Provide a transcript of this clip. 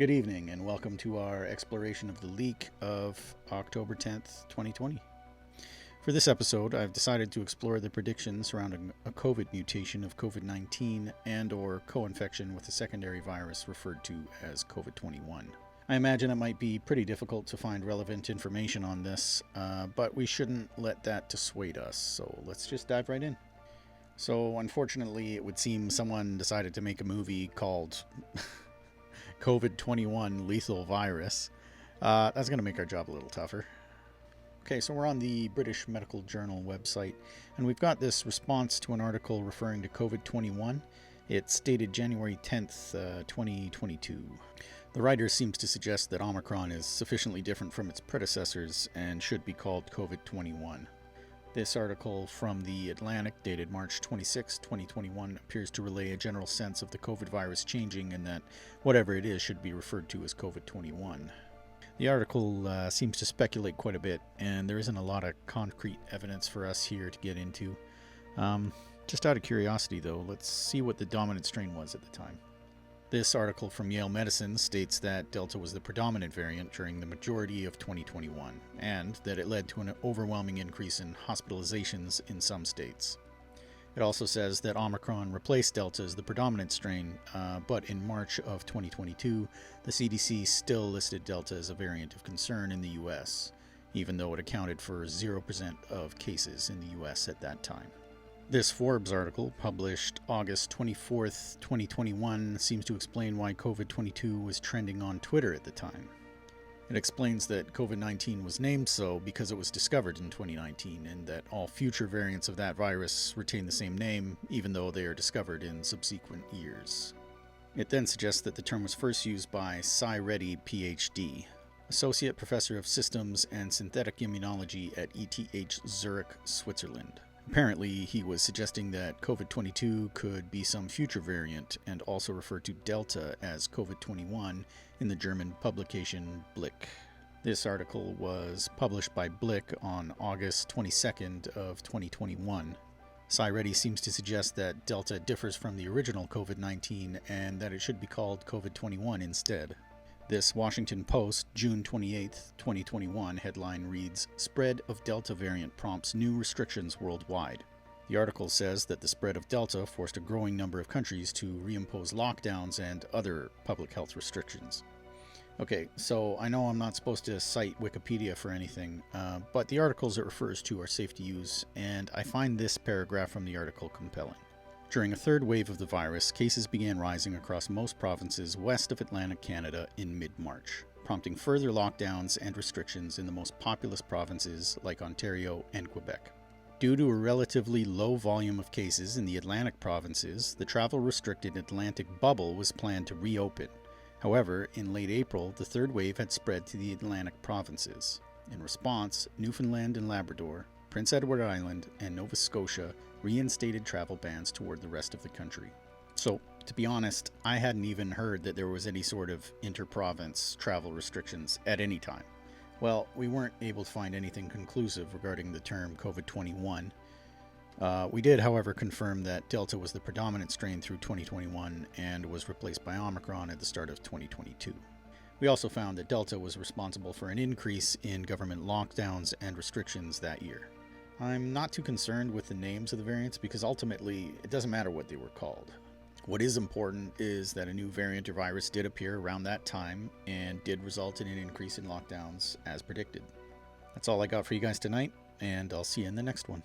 Good evening, and welcome to our exploration of the leak of October 10th, 2020. For this episode, I've decided to explore the predictions surrounding a COVID mutation of COVID-19 and/or co-infection with a secondary virus referred to as COVID-21. I imagine it might be pretty difficult to find relevant information on this, but we shouldn't let that dissuade us, so let's just dive right in. So, unfortunately, it would seem someone decided to make a movie called COVID-21 Lethal Virus. That's going to make our job a little tougher. Okay, so we're on the British Medical Journal website, and we've got this response to an article referring to COVID-21. It's dated January 10th, 2022. The writer seems to suggest that Omicron is sufficiently different from its predecessors and should be called COVID-21. This article from The Atlantic, dated March 26, 2021, appears to relay a general sense of the COVID virus changing and that whatever it is should be referred to as COVID-21. The article seems to speculate quite a bit, and there isn't a lot of concrete evidence for us here to get into. Just out of curiosity, though, let's see what the dominant strain was at the time. This article from Yale Medicine states that Delta was the predominant variant during the majority of 2021, and that it led to an overwhelming increase in hospitalizations in some states. It also says that Omicron replaced Delta as the predominant strain, but in March of 2022, the CDC still listed Delta as a variant of concern in the US, even though it accounted for 0% of cases in the US at that time. This Forbes article, published August 24th, 2021, seems to explain why COVID-22 was trending on Twitter at the time. It explains that COVID-19 was named so because it was discovered in 2019, and that all future variants of that virus retain the same name, even though they are discovered in subsequent years. It then suggests that the term was first used by Cy Reddy, PhD, Associate Professor of Systems and Synthetic Immunology at ETH Zurich, Switzerland. Apparently, he was suggesting that COVID-22 could be some future variant, and also referred to Delta as COVID-21 in the German publication Blick. This article was published by Blick on August 22nd of 2021. Cy Reddy seems to suggest that Delta differs from the original COVID-19 and that it should be called COVID-21 instead. This Washington Post, June 28, 2021 headline reads, "Spread of Delta variant prompts new restrictions worldwide." The article says that the spread of Delta forced a growing number of countries to reimpose lockdowns and other public health restrictions. Okay, so I know I'm not supposed to cite Wikipedia for anything, but the articles it refers to are safe to use, and I find this paragraph from the article compelling. During a third wave of the virus, cases began rising across most provinces west of Atlantic Canada in mid-March, prompting further lockdowns and restrictions in the most populous provinces like Ontario and Quebec. Due to a relatively low volume of cases in the Atlantic provinces, the travel-restricted Atlantic bubble was planned to reopen. However, in late April, the third wave had spread to the Atlantic provinces. In response, Newfoundland and Labrador, Prince Edward Island, and Nova Scotia reinstated travel bans toward the rest of the country. So, to be honest, I hadn't even heard that there was any sort of inter-province travel restrictions at any time. Well, we weren't able to find anything conclusive regarding the term COVID-21. We did, however, confirm that Delta was the predominant strain through 2021 and was replaced by Omicron at the start of 2022. We also found that Delta was responsible for an increase in government lockdowns and restrictions that year. I'm not too concerned with the names of the variants because ultimately it doesn't matter what they were called. What is important is that a new variant or virus did appear around that time and did result in an increase in lockdowns as predicted. That's all I got for you guys tonight, and I'll see you in the next one.